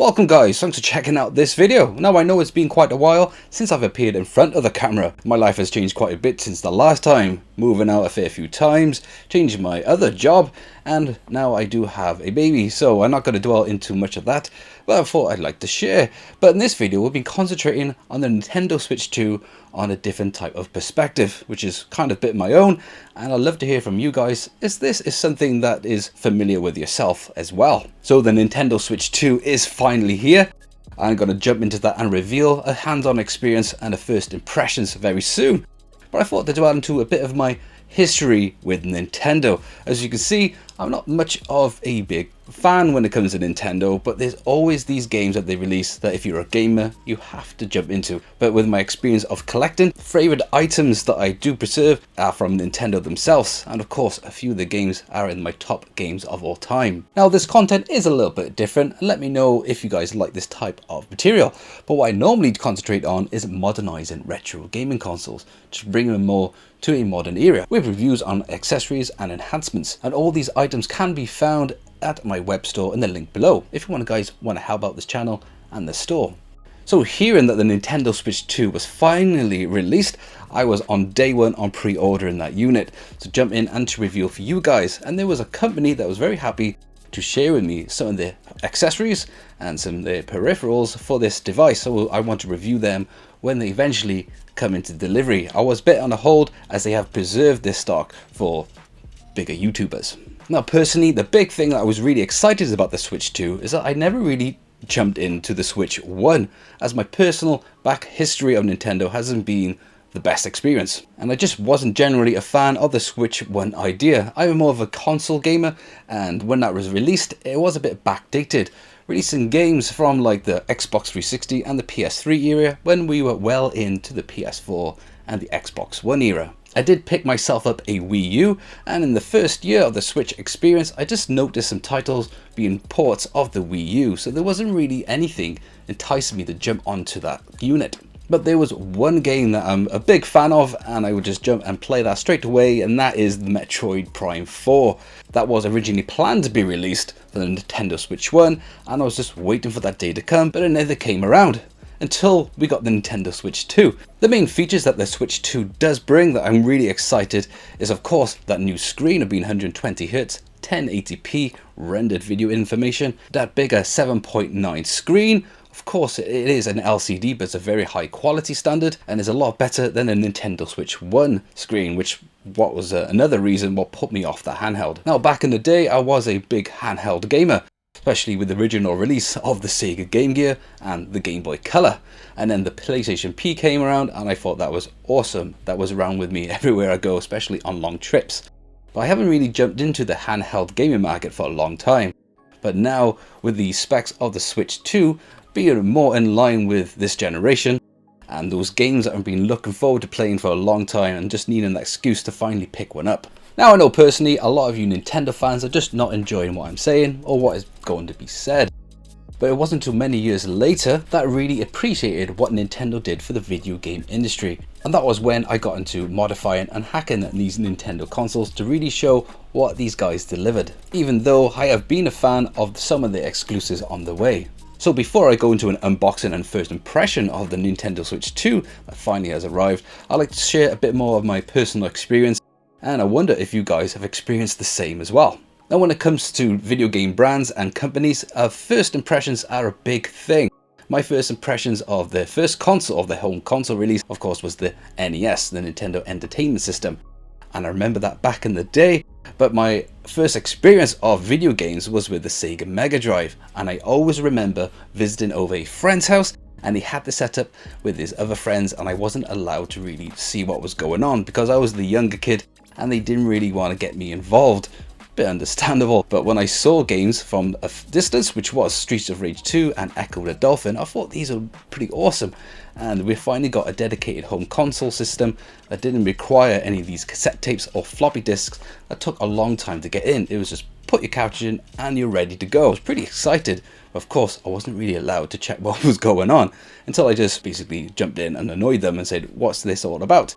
Welcome guys, thanks for checking out this video. Now I know it's been quite a while since I've appeared in front of the camera. My life has changed quite a bit since the last time, moving out a fair few times, changing my other job, and now I do have a baby, so I'm not going to dwell into much of that, but I thought I'd like to share. But in this video we'll be concentrating on the Nintendo Switch 2 on a different type of perspective, which is kind of a bit my own, and I'd love to hear from you guys if this is something that is familiar with yourself as well. So the Nintendo Switch 2 is finally here. I'm going to jump into that and reveal a hands-on experience and a first impressions very soon. But I thought to dwell into a bit of my history with Nintendo. As you can see, I'm not much of a big fan when it comes to Nintendo, but there's always these games that they release that if you're a gamer, you have to jump into. But with my experience of collecting, favorite items that I do preserve are from Nintendo themselves, and of course a few of the games are in my top games of all time. Now this content is a little bit different, and let me know if you guys like this type of material. But what I normally concentrate on is modernizing retro gaming consoles to bring them more to a modern era, with reviews on accessories and enhancements, and all these items can be found at my web store in the link below if you guys want to help out this channel and the store. So hearing that the Nintendo Switch 2 was finally released, I was on day one on pre-ordering that unit to jump in and to review for you guys, and there was a company that was very happy to share with me some of the accessories and some of the peripherals for this device, so I want to review them when they eventually come into delivery. I was a bit on a hold as they have preserved this stock for bigger YouTubers. Now personally, the big thing that I was really excited about the Switch 2 is that I never really jumped into the Switch 1, as my personal back history of Nintendo hasn't been the best experience, and I just wasn't generally a fan of the Switch 1 idea. I'm more of a console gamer, and when that was released it was a bit backdated, releasing games from like the Xbox 360 and the PS3 era when we were well into the PS4 and the Xbox One era. I did pick myself up a Wii U, and in the first year of the Switch experience I just noticed some titles being ports of the Wii U, so there wasn't really anything enticing me to jump onto that unit. But there was one game that I'm a big fan of, and I would just jump and play that straight away, and that is the Metroid Prime 4. That was originally planned to be released for the Nintendo Switch 1, and I was just waiting for that day to come, but it never came around until we got the Nintendo Switch 2. The main features that the Switch 2 does bring that I'm really excited is of course that new screen of being 120Hz, 1080p rendered video information, that bigger 7.9 screen. Of course it is an LCD, but it's a very high quality standard and is a lot better than a Nintendo Switch 1 screen, which was another reason what put me off the handheld. Now back in the day I was a big handheld gamer, especially with the original release of the Sega Game Gear and the Game Boy Color, and then the PlayStation P came around and I thought that was awesome. That was around with me everywhere I go, especially on long trips. But I haven't really jumped into the handheld gaming market for a long time, but now with the specs of the Switch 2 being more in line with this generation, and those games that I've been looking forward to playing for a long time and just needing an excuse to finally pick one up. Now I know personally a lot of you Nintendo fans are just not enjoying what I'm saying or what is going to be said, but it wasn't until many years later that I really appreciated what Nintendo did for the video game industry, and that was when I got into modifying and hacking these Nintendo consoles to really show what these guys delivered, even though I have been a fan of some of the exclusives on the way. So before I go into an unboxing and first impression of the Nintendo Switch 2 that finally has arrived, I'd like to share a bit more of my personal experience, and I wonder if you guys have experienced the same as well. Now when it comes to video game brands and companies, first impressions are a big thing. My first impressions of the first console, of the home console release, of course was the NES, the Nintendo Entertainment System. And I remember that back in the day, but my first experience of video games was with the Sega Mega Drive, and I always remember visiting over a friend's house and he had the setup with his other friends, and I wasn't allowed to really see what was going on because I was the younger kid and they didn't really want to get me involved. Bit understandable, but when I saw games from a distance, which was Streets of Rage 2 and Echo the Dolphin, I thought these are pretty awesome, and we finally got a dedicated home console system that didn't require any of these cassette tapes or floppy disks that took a long time to get in. It was just put your cartridge in and you're ready to go. I was pretty excited. Of course I wasn't really allowed to check what was going on until I just basically jumped in and annoyed them and said, what's this all about?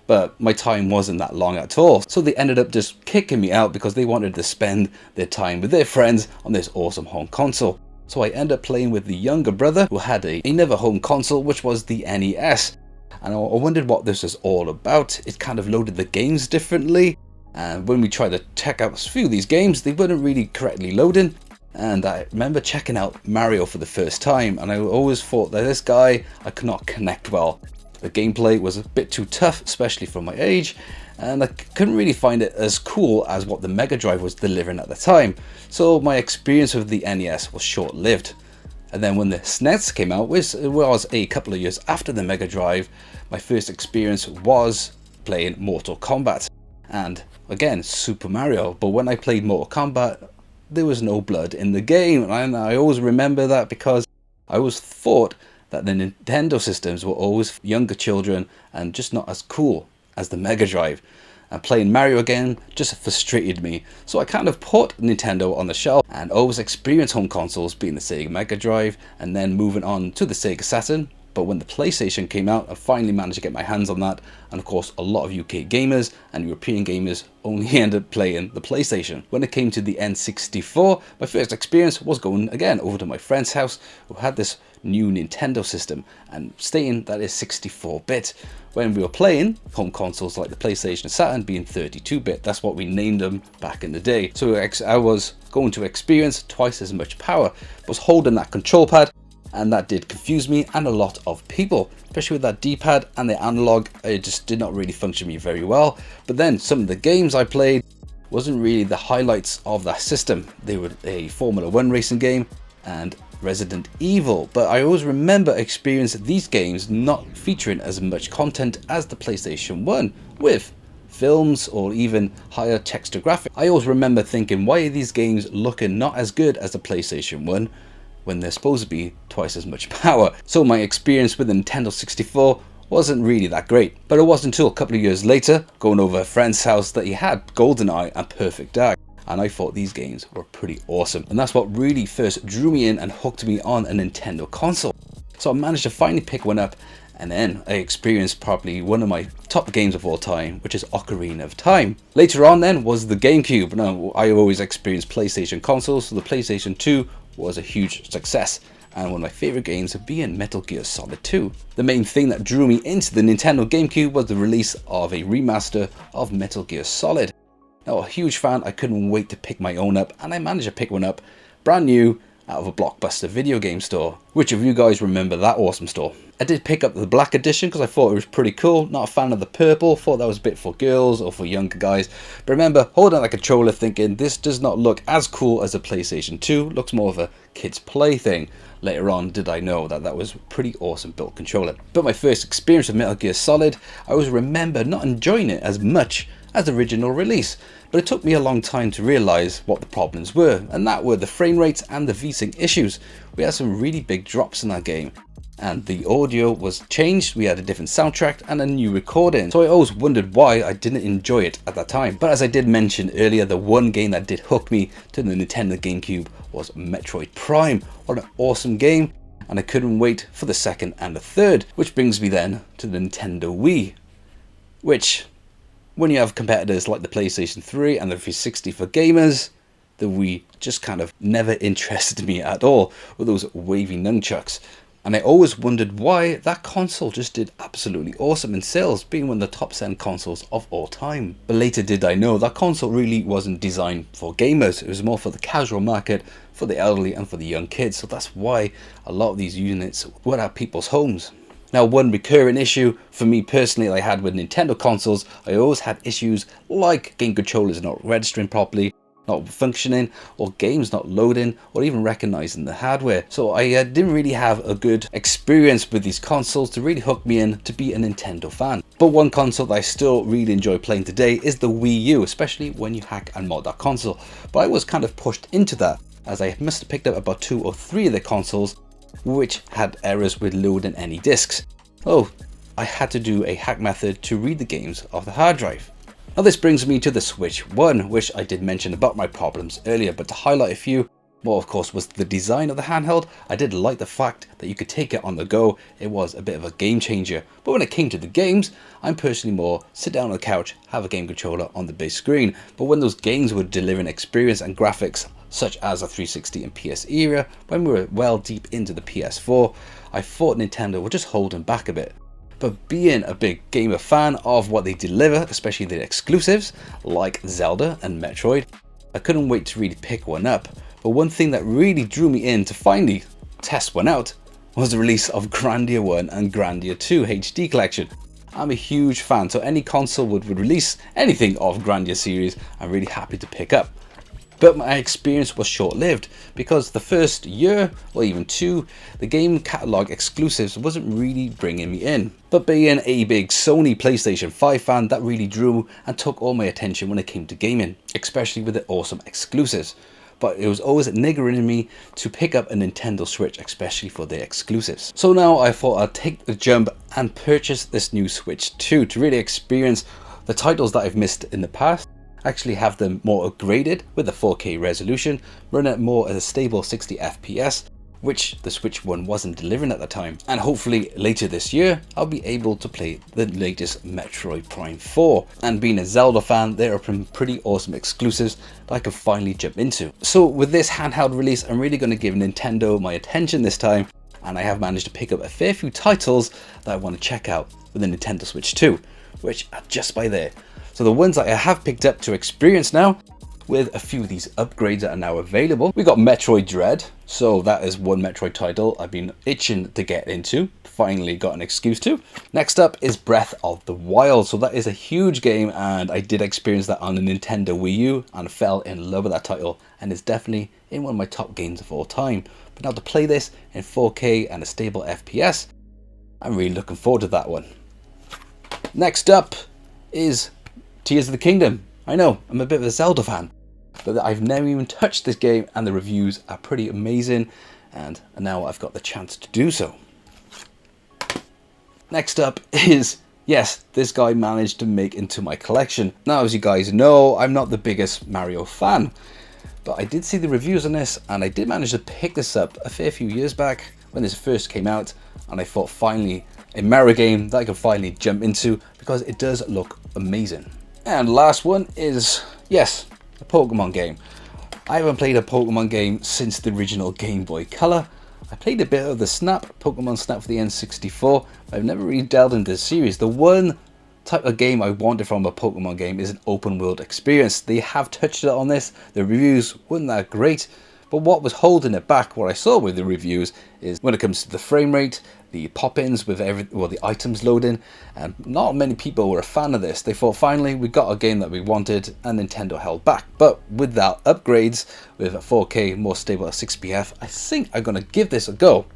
But my time wasn't that long at all, so they ended up just kicking me out because they wanted to spend their time with their friends on this awesome home console. so I ended up playing with the younger brother who had another home console, which was the NES. And I wondered what this was all about. It kind of loaded the games differently, and when we tried to check out a few of these games, they weren't really correctly loading. And I remember checking out Mario for the first time, and I always thought that this guy, I could not connect well. The gameplay was a bit too tough, especially for my age, and I couldn't really find it as cool as what the Mega Drive was delivering at the time. So my experience with the NES was short-lived. And then when the SNES came out, which was a couple of years after the Mega Drive, my first experience was playing Mortal Kombat. And again, Super Mario. But when I played Mortal Kombat, there was no blood in the game. And I always remember that because I always thought that the Nintendo systems were always for younger children and just not as cool as the Mega Drive. And playing Mario again just frustrated me. So I kind of put Nintendo on the shelf and always experienced home consoles being the Sega Mega Drive and then moving on to the Sega Saturn. But when the PlayStation came out, I finally managed to get my hands on that. And of course, a lot of UK gamers and European gamers only ended up playing the PlayStation. When it came to the N64, my first experience was going again over to my friend's house who had this new Nintendo system and stating that it's 64-bit. When we were playing home consoles like the PlayStation and Saturn being 32-bit, that's what we named them back in the day. So I was going to experience twice as much power, was holding that control pad, and that did confuse me and a lot of people, especially with that D-pad and the analog. It just did not really function me very well. But then some of the games I played wasn't really the highlights of that system. They were a Formula 1 racing game and Resident Evil, but I always remember experiencing these games not featuring as much content as the PlayStation 1 with films or even higher texture graphics. I always remember thinking, why are these games looking not as good as the PlayStation 1 when they're supposed to be twice as much power? So my experience with the Nintendo 64 wasn't really that great. But it wasn't until a couple of years later, going over a friend's house, that he had GoldenEye and Perfect Dark. And I thought these games were pretty awesome. And that's what really first drew me in and hooked me on a Nintendo console. So I managed to finally pick one up, and then I experienced probably one of my top games of all time, which is Ocarina of Time. Later on then was the GameCube. Now, I always experienced PlayStation consoles, so the PlayStation 2 was a huge success. And one of my favorite games being Metal Gear Solid 2. The main thing that drew me into the Nintendo GameCube was the release of a remaster of Metal Gear Solid. Now, a huge fan, I couldn't wait to pick my own up, and I managed to pick one up brand new out of a Blockbuster video game store. Which of you guys remember that awesome store? I did pick up the black edition because I thought it was pretty cool. Not a fan of the purple, thought that was a bit for girls or for younger guys. But remember holding that controller thinking, this does not look as cool as a PlayStation 2, looks more of a kid's play thing. Later on did I know that that was a pretty awesome built controller. But my first experience with Metal Gear Solid, I always remember not enjoying it as much as the original release, but it took me a long time to realise what the problems were, and that were the frame rates and the VSync issues. We had some really big drops in that game, and the audio was changed, we had a different soundtrack and a new recording, so I always wondered why I didn't enjoy it at that time. But as I did mention earlier, the one game that did hook me to the Nintendo GameCube was Metroid Prime. What an awesome game, and I couldn't wait for the second and the third, which brings me then to the Nintendo Wii, which, when you have competitors like the PlayStation 3 and the 360 for gamers, the Wii just kind of never interested me at all with those wavy nunchucks. And I always wondered why that console just did absolutely awesome in sales, being one of the top selling consoles of all time. But later did I know that console really wasn't designed for gamers, it was more for the casual market, for the elderly and for the young kids. So that's why a lot of these units were at people's homes. Now, one recurring issue for me personally that I had with Nintendo consoles, I always had issues like game controllers not registering properly, not functioning, or games not loading, or even recognizing the hardware. So I didn't really have a good experience with these consoles to really hook me in to be a Nintendo fan. But one console that I still really enjoy playing today is the Wii U, especially when you hack and mod that console. But I was kind of pushed into that, as I must have picked up about 2 or 3 of the consoles which had errors with loading any discs. Oh, I had to do a hack method to read the games off the hard drive. Now this brings me to the Switch 1, which I did mention about my problems earlier, but to highlight a few, Well, of course, was the design of the handheld. I did like the fact that you could take it on the go. It was a bit of a game changer. But when it came to the games, I'm personally more sit down on the couch, have a game controller on the big screen. But when those games were delivering experience and graphics such as the 360 and PS era, when we were well deep into the PS4, I thought Nintendo were just holding back a bit. But being a big gamer fan of what they deliver, especially the exclusives like Zelda and Metroid, I couldn't wait to really pick one up. But one thing that really drew me in to finally test one out was the release of Grandia 1 and Grandia 2 HD collection. I'm a huge fan, so any console would release anything of Grandia series, I'm really happy to pick up. But my experience was short-lived because the first year or even two, the game catalog exclusives wasn't really bringing me in. But being a big Sony PlayStation 5 fan, that really drew and took all my attention when it came to gaming, especially with the awesome exclusives. But it was always niggling in me to pick up a Nintendo Switch, especially for the exclusives. So now I thought I'd take the jump and purchase this new Switch 2 to really experience the titles that I've missed in the past, actually have them more upgraded with a 4K resolution, run at more at a stable 60 FPS, which the Switch 1 wasn't delivering at the time. And hopefully later this year, I'll be able to play the latest Metroid Prime 4. And being a Zelda fan, there are some pretty awesome exclusives that I can finally jump into. So with this handheld release, I'm really going to give Nintendo my attention this time, and I have managed to pick up a fair few titles that I want to check out with the Nintendo Switch 2, which are just by there. So the ones that I have picked up to experience now, with a few of these upgrades that are now available. We got Metroid Dread, so that is one Metroid title I've been itching to get into, finally got an excuse to. Next up is Breath of the Wild, so that is a huge game, and I did experience that on the Nintendo Wii U and fell in love with that title, and it's definitely in one of my top games of all time. But now to play this in 4K and a stable FPS, I'm really looking forward to that one. Next up is Tears of the Kingdom. I know, I'm a bit of a Zelda fan, but I've never even touched this game, and the reviews are pretty amazing, and now I've got the chance to do so. Next up is, yes, this guy managed to make into my collection. Now, as you guys know, I'm not the biggest Mario fan, but I did see the reviews on this, and I did manage to pick this up a fair few years back when this first came out, and I thought finally a Mario game that I could finally jump into because it does look amazing. And last one is, yes, a Pokemon game. I haven't played a Pokemon game since the original Game Boy Color. I played a bit of the Pokemon Snap for the N64, but I've never really delved into the series. The one type of game I wanted from a Pokemon game is an open world experience. They have touched it on this, the reviews weren't that great, but what was holding it back, what I saw with the reviews, is when it comes to the frame rate, the pop-ins with the items loading, and not many people were a fan of this. They thought finally we got a game that we wanted, and Nintendo held back. But without upgrades, with a 4K more stable at 6PF, I think I'm gonna give this a go.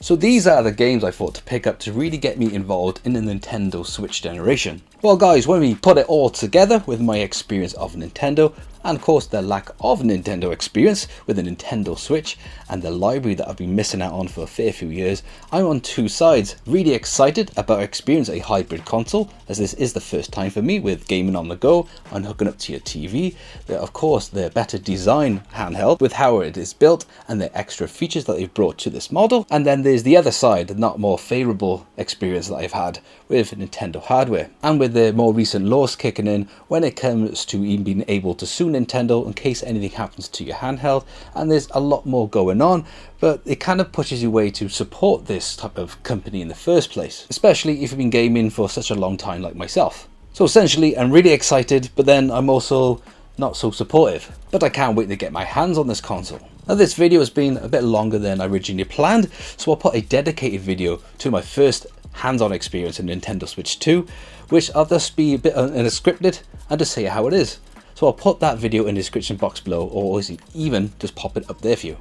So these are the games I thought to pick up to really get me involved in the Nintendo Switch generation. Well guys, when we put it all together with my experience of Nintendo, and of course the lack of Nintendo experience with the Nintendo Switch, and the library that I've been missing out on for a fair few years, I'm on two sides. Really excited about experiencing a hybrid console, as this is the first time for me with gaming on the go and hooking up to your TV. Of course, the better design handheld with how it is built and the extra features that they've brought to this model. And then there's the other side, the not more favourable experience that I've had with Nintendo hardware, and with the more recent laws kicking in when it comes to even being able to sue Nintendo in case anything happens to your handheld. And there's a lot more going on, but it kind of pushes you away to support this type of company in the first place, especially if you've been gaming for such a long time like myself. So essentially I'm really excited, but then I'm also not so supportive, but I can't wait to get my hands on this console. Now this video has been a bit longer than I originally planned, so I'll put a dedicated video to my first hands-on experience in Nintendo Switch 2, which I'll just be a bit unscripted and just say how it is. So I'll put that video in the description box below, or even just pop it up there for you.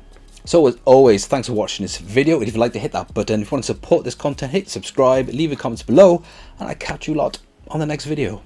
So as always, thanks for watching this video. If you'd like to hit that button, if you want to support this content, hit subscribe, leave your comments below, and I'll catch you lot on the next video.